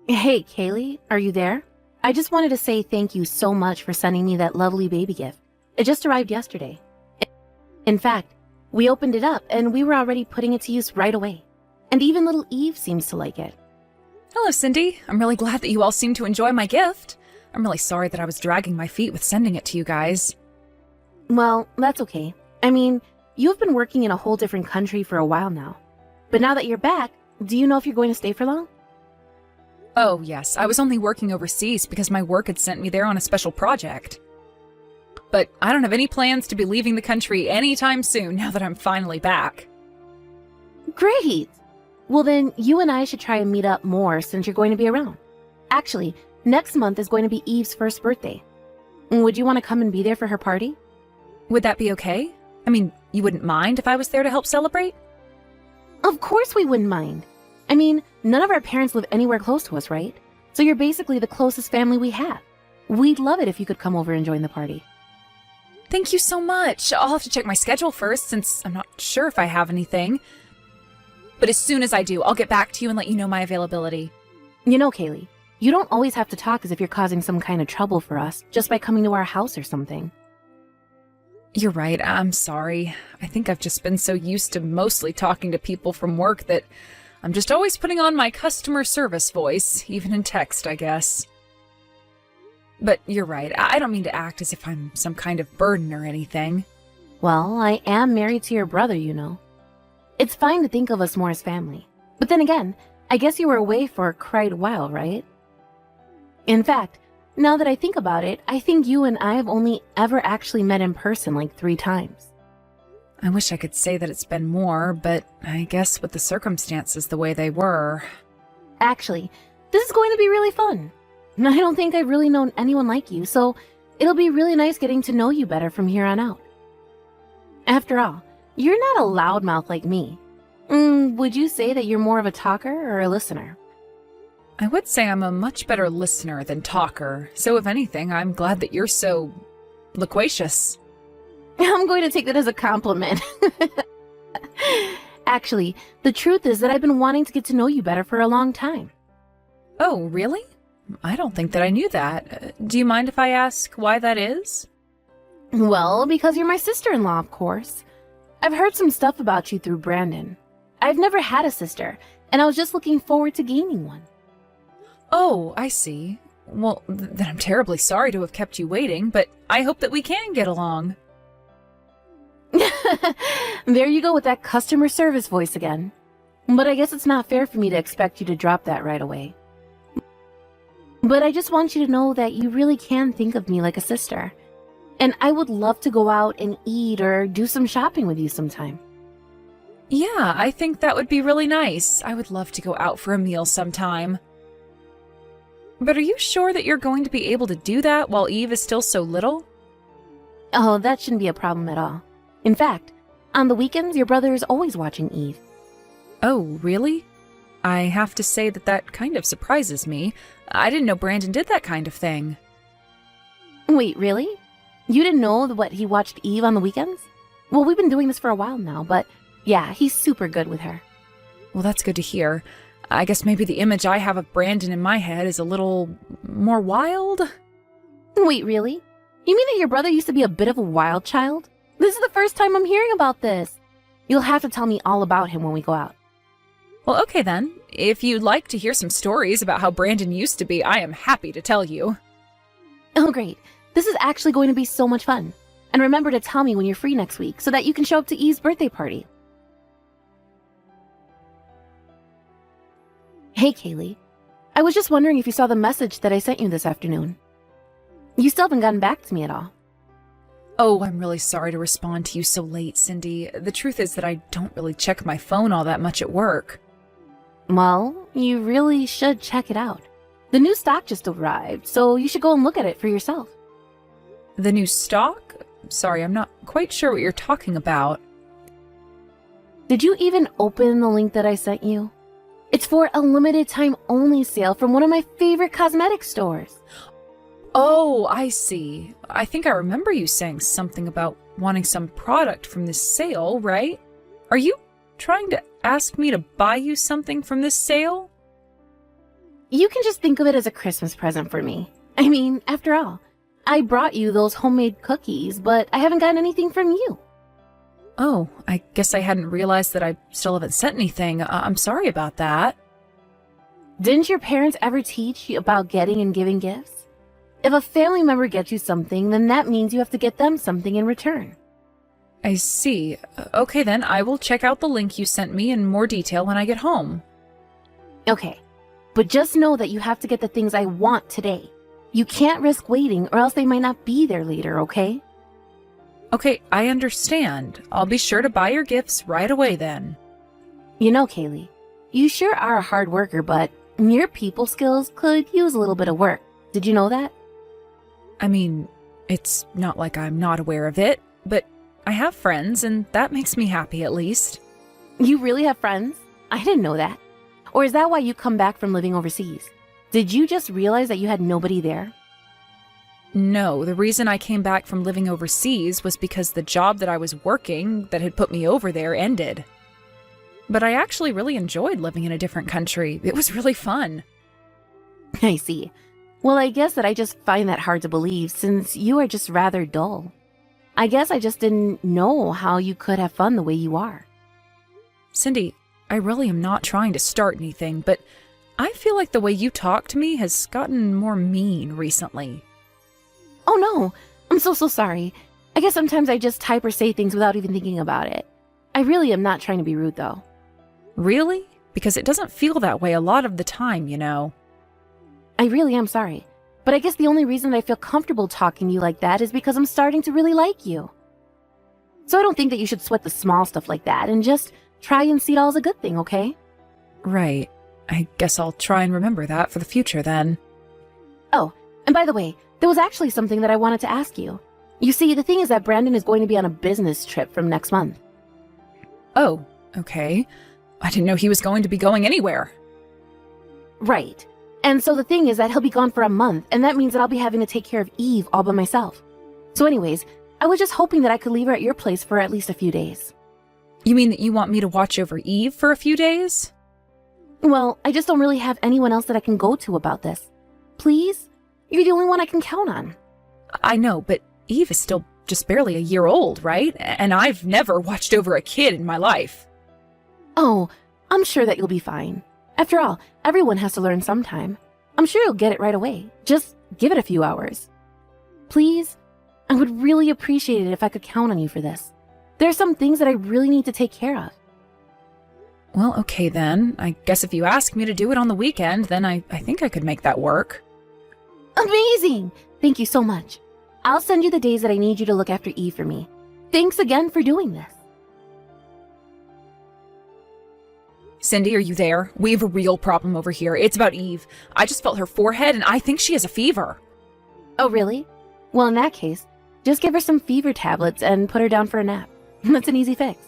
Hey, Kaylee, are you there? I just wanted to say thank you so much for sending me that lovely baby gift. It just arrived yesterday. In fact, we opened it up and we were already putting it to use right away. And even little Eve seems to like it. Hello, Cindy. I'm really glad that you all seem to enjoy my gift. I'm really sorry that I was dragging my feet with sending it to you guys. Well, that's okay. I mean, you've been working in a whole different country for a while now. But now that you're back, do you know if you're going to stay for long? Oh, yes. I was only working overseas because my work had sent me there on a special project. But I don't have any plans to be leaving the country anytime soon now that I'm finally back. Great! Well then, you and I should try and meet up more since you're going to be around. Actually, next month is going to be Eve's first birthday. Would you want to come and be there for her party? Would that be okay? I mean, you wouldn't mind if I was there to help celebrate? Of course we wouldn't mind. I mean, none of our parents live anywhere close to us, right? So you're basically the closest family we have. We'd love it if you could come over and join the party. Thank you so much. I'll have to check my schedule first since I'm not sure if I have anything. But as soon as I do, I'll get back to you and let you know my availability. You know, Kaylee, you don't always have to talk as if you're causing some kind of trouble for us just by coming to our house or something. You're right. I'm sorry. I think I've just been so used to mostly talking to people from work that I'm just always putting on my customer service voice, even in text, I guess. But you're right. I don't mean to act as if I'm some kind of burden or anything. Well, I am married to your brother, you know. It's fine to think of us more as family. But then again, I guess you were away for quite a while, right? In fact, now that I think about it, I think you and I have only ever actually met in person like 3 times. I wish I could say that it's been more, but I guess with the circumstances the way they were. Actually, this is going to be really fun. I don't think I've really known anyone like you, so it'll be really nice getting to know you better from here on out. After all, you're not a loudmouth like me. Would you say that you're more of a talker or a listener? I would say I'm a much better listener than talker, so if anything, I'm glad that you're so loquacious. I'm going to take that as a compliment. Actually, the truth is that I've been wanting to get to know you better for a long time. Oh, really? I don't think that I knew that. Do you mind if I ask why that is? Well, because you're my sister-in-law, of course. I've heard some stuff about you through Brandon. I've never had a sister, and I was just looking forward to gaining one. Oh, I see. Well, then I'm terribly sorry to have kept you waiting, but I hope that we can get along. There you go with that customer service voice again. But I guess it's not fair for me to expect you to drop that right away. But I just want you to know that you really can think of me like a sister. And I would love to go out and eat or do some shopping with you sometime. Yeah, I think that would be really nice. I would love to go out for a meal sometime. But are you sure that you're going to be able to do that while Eve is still so little? Oh, that shouldn't be a problem at all. In fact, on the weekends, your brother is always watching Eve. Oh, really? I have to say that that kind of surprises me. I didn't know Brandon did that kind of thing. Wait, really? You didn't know what he watched Eve on the weekends? Well, we've been doing this for a while now, but yeah, he's super good with her. Well, that's good to hear. I guess maybe the image I have of Brandon in my head is a little more wild? Wait, really? You mean that your brother used to be a bit of a wild child? This is the first time I'm hearing about this. You'll have to tell me all about him when we go out. Well, okay then. If you'd like to hear some stories about how Brandon used to be, I am happy to tell you. Oh, great. This is actually going to be so much fun. And remember to tell me when you're free next week so that you can show up to Eve's birthday party. Hey, Kaylee. I was just wondering if you saw the message that I sent you this afternoon. You still haven't gotten back to me at all. Oh, I'm really sorry to respond to you so late, Cindy. The truth is that I don't really check my phone all that much at work. Well, you really should check it out. The new stock just arrived, so you should go and look at it for yourself. The new stock? Sorry, I'm not quite sure what you're talking about. Did you even open the link that I sent you? It's for a limited time only sale from one of my favorite cosmetic stores. Oh, I see. I think I remember you saying something about wanting some product from this sale, right? Are you trying to ask me to buy you something from this sale? You can just think of it as a Christmas present for me. I mean, after all, I brought you those homemade cookies, but I haven't gotten anything from you. Oh, I guess I hadn't realized that I still haven't sent anything. I'm sorry about that. Didn't your parents ever teach you about getting and giving gifts? If a family member gets you something, then that means you have to get them something in return. I see. Okay then, I will check out the link you sent me in more detail when I get home. Okay, but just know that you have to get the things I want today. You can't risk waiting or else they might not be there later, okay? Okay, I understand. I'll be sure to buy your gifts right away then. You know, Kaylee, you sure are a hard worker, but your people skills could use a little bit of work. Did you know that? I mean, it's not like I'm not aware of it, but I have friends and that makes me happy at least. You really have friends? I didn't know that. Or is that why you come back from living overseas? Did you just realize that you had nobody there? No, the reason I came back from living overseas was because the job that I was working that had put me over there ended. But I actually really enjoyed living in a different country. It was really fun. I see. Well, I guess that I just find that hard to believe since you are just rather dull. I guess I just didn't know how you could have fun the way you are. Cindy, I really am not trying to start anything, but I feel like the way you talk to me has gotten more mean recently. Oh no, I'm so sorry. I guess sometimes I just type or say things without even thinking about it. I really am not trying to be rude though. Really? Because it doesn't feel that way a lot of the time, you know. I really am sorry. But I guess the only reason I feel comfortable talking to you like that is because I'm starting to really like you. So I don't think that you should sweat the small stuff like that and just try and see it all as a good thing, okay? Right. I guess I'll try and remember that for the future then. Oh, and by the way, there was actually something that I wanted to ask you. You see, the thing is that Brandon is going to be on a business trip from next month. Oh, okay. I didn't know he was going to be going anywhere. Right. And so the thing is that he'll be gone for a month, and that means that I'll be having to take care of Eve all by myself. So anyways, I was just hoping that I could leave her at your place for at least a few days. You mean that you want me to watch over Eve for a few days? Well, I just don't really have anyone else that I can go to about this. Please? You're the only one I can count on. I know, but Eve is still just barely a year old, right? And I've never watched over a kid in my life. Oh, I'm sure that you'll be fine. After all, everyone has to learn sometime. I'm sure you'll get it right away. Just give it a few hours. Please? I would really appreciate it if I could count on you for this. There are some things that I really need to take care of. Well, okay then. I guess if you ask me to do it on the weekend, then I think I could make that work. Amazing! Thank you so much. I'll send you the days that I need you to look after Eve for me. Thanks again for doing this. Cindy, are you there? We have a real problem over here. It's about Eve. I just felt her forehead and I think she has a fever. Oh, really? Well, in that case, just give her some fever tablets and put her down for a nap. That's an easy fix.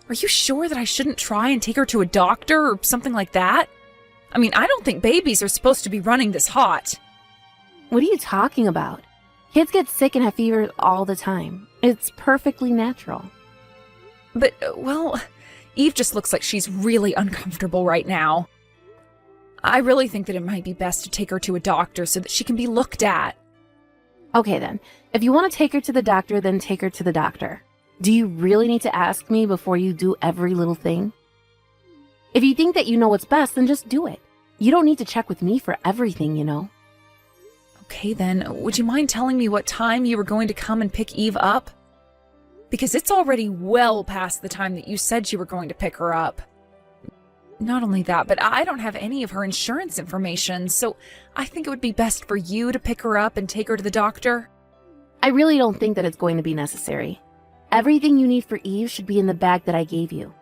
Are you sure that I shouldn't try and take her to a doctor or something like that? I mean, I don't think babies are supposed to be running this hot. What are you talking about? Kids get sick and have fever all the time. It's perfectly natural. But, well, Eve just looks like she's really uncomfortable right now. I really think that it might be best to take her to a doctor so that she can be looked at. Okay then, if you want to take her to the doctor, then take her to the doctor. Do you really need to ask me before you do every little thing? If you think that you know what's best, then just do it. You don't need to check with me for everything, you know. Okay then, would you mind telling me what time you were going to come and pick Eve up? Because it's already well past the time that you said you were going to pick her up. Not only that, but I don't have any of her insurance information, so I think it would be best for you to pick her up and take her to the doctor. I really don't think that it's going to be necessary. Everything you need for Eve should be in the bag that I gave you.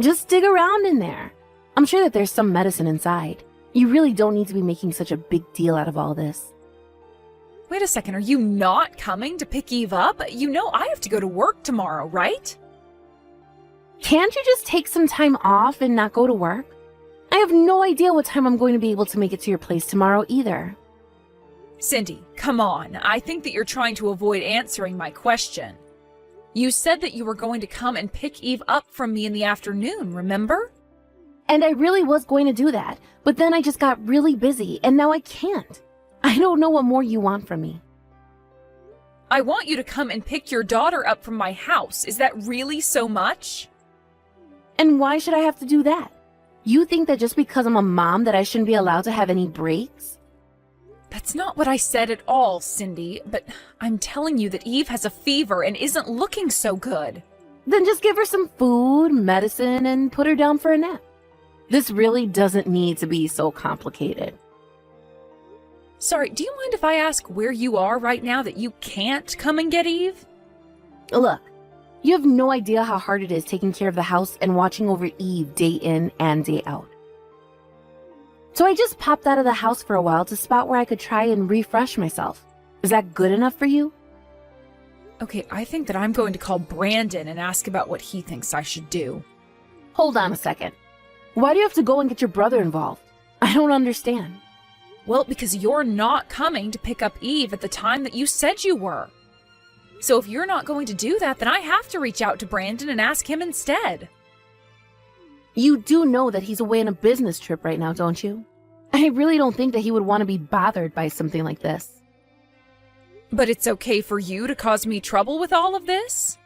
Just dig around in there. I'm sure that there's some medicine inside. You really don't need to be making such a big deal out of all this. Wait a second, are you not coming to pick Eve up? You know I have to go to work tomorrow, right? Can't you just take some time off and not go to work? I have no idea what time I'm going to be able to make it to your place tomorrow either. Cindy, come on. I think that you're trying to avoid answering my question. You said that you were going to come and pick Eve up from me in the afternoon, remember? And I really was going to do that, but then I just got really busy, and now I can't. I don't know what more you want from me. I want you to come and pick your daughter up from my house. Is that really so much? And why should I have to do that? You think that just because I'm a mom that I shouldn't be allowed to have any breaks? That's not what I said at all, Cindy, but I'm telling you that Eve has a fever and isn't looking so good. Then just give her some food, medicine, and put her down for a nap. This really doesn't need to be so complicated. Sorry, do you mind if I ask where you are right now that you can't come and get Eve? Look, you have no idea how hard it is taking care of the house and watching over Eve day in and day out. So I just popped out of the house for a while to spot where I could try and refresh myself. Is that good enough for you? Okay, I think that I'm going to call Brandon and ask about what he thinks I should do. Hold on a second. Why do you have to go and get your brother involved? I don't understand. Well, because you're not coming to pick up Eve at the time that you said you were. So if you're not going to do that, then I have to reach out to Brandon and ask him instead. You do know that he's away on a business trip right now, don't you? I really don't think that he would want to be bothered by something like this. But it's okay for you to cause me trouble with all of this?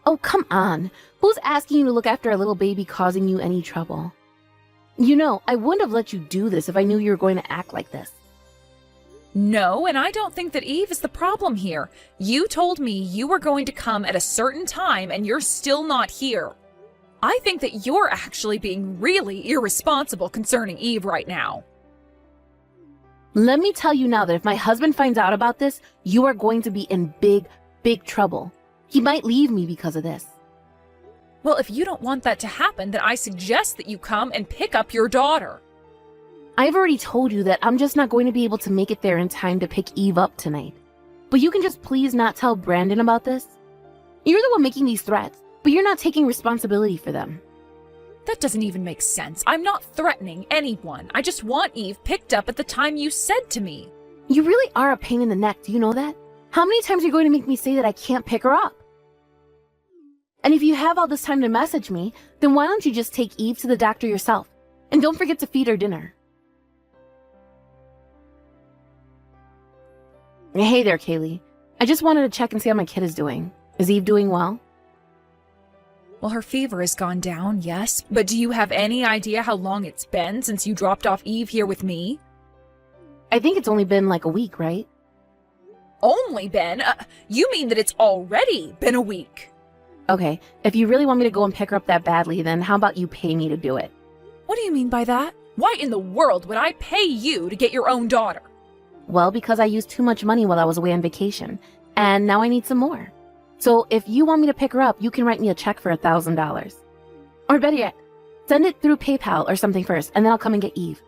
Oh, come on. Who's asking you to look after a little baby causing you any trouble? You know, I wouldn't have let you do this if I knew you were going to act like this. No, and I don't think that Eve is the problem here. You told me you were going to come at a certain time and you're still not here. I think that you're actually being really irresponsible concerning Eve right now. Let me tell you now that if my husband finds out about this, you are going to be in big, big trouble. He might leave me because of this. Well, if you don't want that to happen, then I suggest that you come and pick up your daughter. I've already told you that I'm just not going to be able to make it there in time to pick Eve up tonight. But you can just please not tell Brandon about this? You're the one making these threats, but you're not taking responsibility for them. That doesn't even make sense. I'm not threatening anyone. I just want Eve picked up at the time you said to me. You really are a pain in the neck, do you know that? How many times are you going to make me say that I can't pick her up? And if you have all this time to message me, then why don't you just take Eve to the doctor yourself? And don't forget to feed her dinner. Hey there, Kaylee. I just wanted to check and see how my kid is doing. Is Eve doing well? Well, her fever has gone down, yes. But do you have any idea how long it's been since you dropped off Eve here with me? I think it's only been like a week, right? Only been? You mean that it's already been a week? Okay, if you really want me to go and pick her up that badly, then how about you pay me to do it? What do you mean by that? Why in the world would I pay you to get your own daughter? Well, because I used too much money while I was away on vacation, and now I need some more. So if you want me to pick her up, you can write me a check for $1,000. Or better yet, send it through PayPal or something first, and then I'll come and get Eve.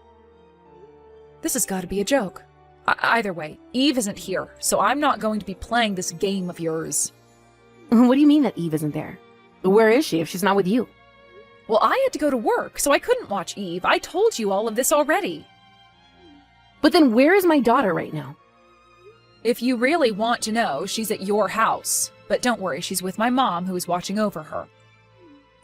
This has got to be a joke. Either way, Eve isn't here, so I'm not going to be playing this game of yours. What do you mean that Eve isn't there? Where is she if she's not with you? Well, I had to go to work, so I couldn't watch Eve. I told you all of this already. But then where is my daughter right now? If you really want to know, she's at your house. But don't worry, she's with my mom, who is watching over her.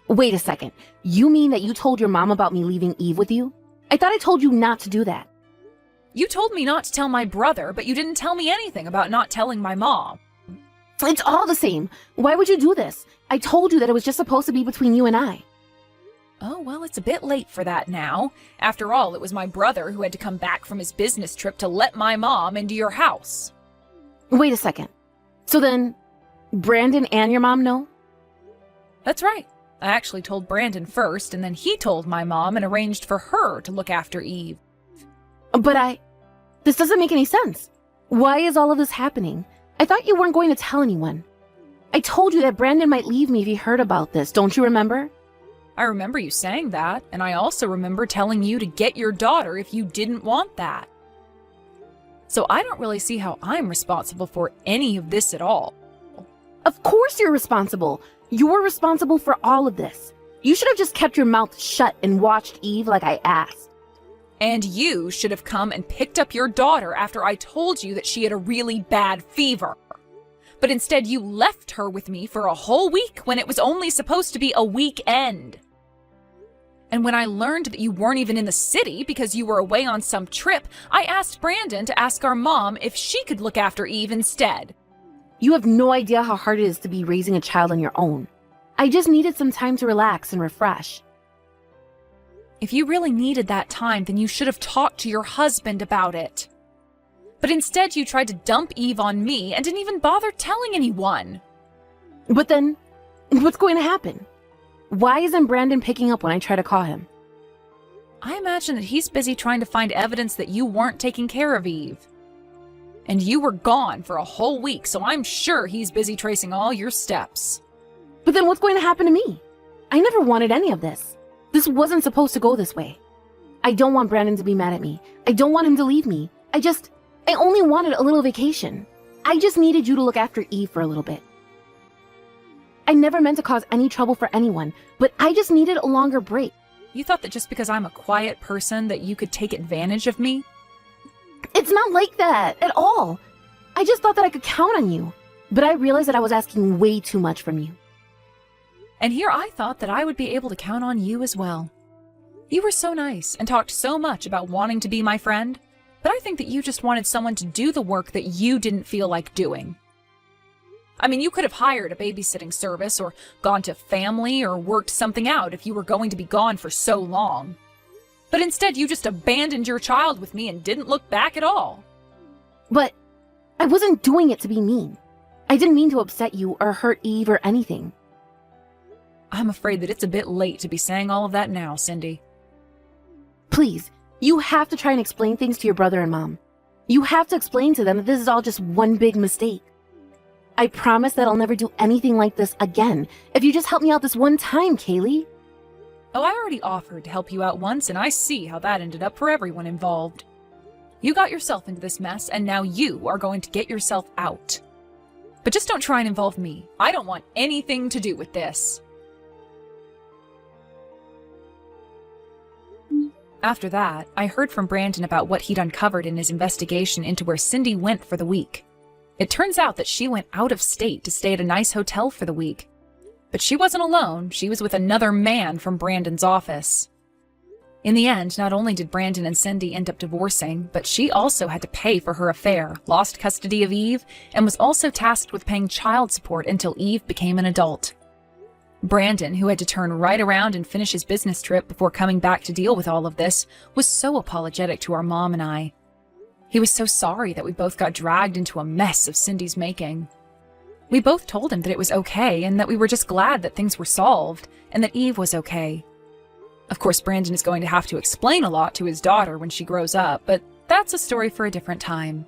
Wait a second. You mean that you told your mom about me leaving Eve with you? I thought I told you not to do that. You told me not to tell my brother, but you didn't tell me anything about not telling my mom. It's all the same. Why would you do this? I told you that it was just supposed to be between you and I. Oh, well, it's a bit late for that now. After all, it was my brother who had to come back from his business trip to let my mom into your house. Wait a second. So then, Brandon and your mom know? That's right. I actually told Brandon first, and then he told my mom and arranged for her to look after Eve. But this doesn't make any sense. Why is all of this happening? I thought you weren't going to tell anyone. I told you that Brandon might leave me if he heard about this, don't you remember? I remember you saying that, and I also remember telling you to get your daughter if you didn't want that. So I don't really see how I'm responsible for any of this at all. Of course you're responsible. You're responsible for all of this. You should have just kept your mouth shut and watched Eve like I asked. And you should have come and picked up your daughter after I told you that she had a really bad fever. But instead you left her with me for a whole week when it was only supposed to be a weekend. And when I learned that you weren't even in the city because you were away on some trip, I asked Brandon to ask our mom if she could look after Eve instead. You have no idea how hard it is to be raising a child on your own. I just needed some time to relax and refresh. If you really needed that time, then you should have talked to your husband about it. But instead, you tried to dump Eve on me and didn't even bother telling anyone. But then, what's going to happen? Why isn't Brandon picking up when I try to call him? I imagine that he's busy trying to find evidence that you weren't taking care of Eve. And you were gone for a whole week, so I'm sure he's busy tracing all your steps. But then what's going to happen to me? I never wanted any of this. This wasn't supposed to go this way. I don't want Brandon to be mad at me. I don't want him to leave me. I only wanted a little vacation. I just needed you to look after Eve for a little bit. I never meant to cause any trouble for anyone, but I just needed a longer break. You thought that just because I'm a quiet person that you could take advantage of me? It's not like that at all. I just thought that I could count on you, but I realized that I was asking way too much from you. And here I thought that I would be able to count on you as well. You were so nice and talked so much about wanting to be my friend, but I think that you just wanted someone to do the work that you didn't feel like doing. I mean, you could have hired a babysitting service or gone to family or worked something out if you were going to be gone for so long. But instead, you just abandoned your child with me and didn't look back at all. But I wasn't doing it to be mean. I didn't mean to upset you or hurt Eve or anything. I'm afraid that it's a bit late to be saying all of that now, Cindy. Please, you have to try and explain things to your brother and mom. You have to explain to them that this is all just one big mistake. I promise that I'll never do anything like this again if you just help me out this one time, Kaylee. Oh, I already offered to help you out once, and I see how that ended up for everyone involved. You got yourself into this mess, and now you are going to get yourself out. But just don't try and involve me. I don't want anything to do with this. After that, I heard from Brandon about what he'd uncovered in his investigation into where Cindy went for the week. It turns out that she went out of state to stay at a nice hotel for the week. But she wasn't alone, she was with another man from Brandon's office. In the end, not only did Brandon and Cindy end up divorcing, but she also had to pay for her affair, lost custody of Eve, and was also tasked with paying child support until Eve became an adult. Brandon, who had to turn right around and finish his business trip before coming back to deal with all of this, was so apologetic to our mom and I. He was so sorry that we both got dragged into a mess of Cindy's making. We both told him that it was okay and that we were just glad that things were solved and that Eve was okay. Of course, Brandon is going to have to explain a lot to his daughter when she grows up, but that's a story for a different time.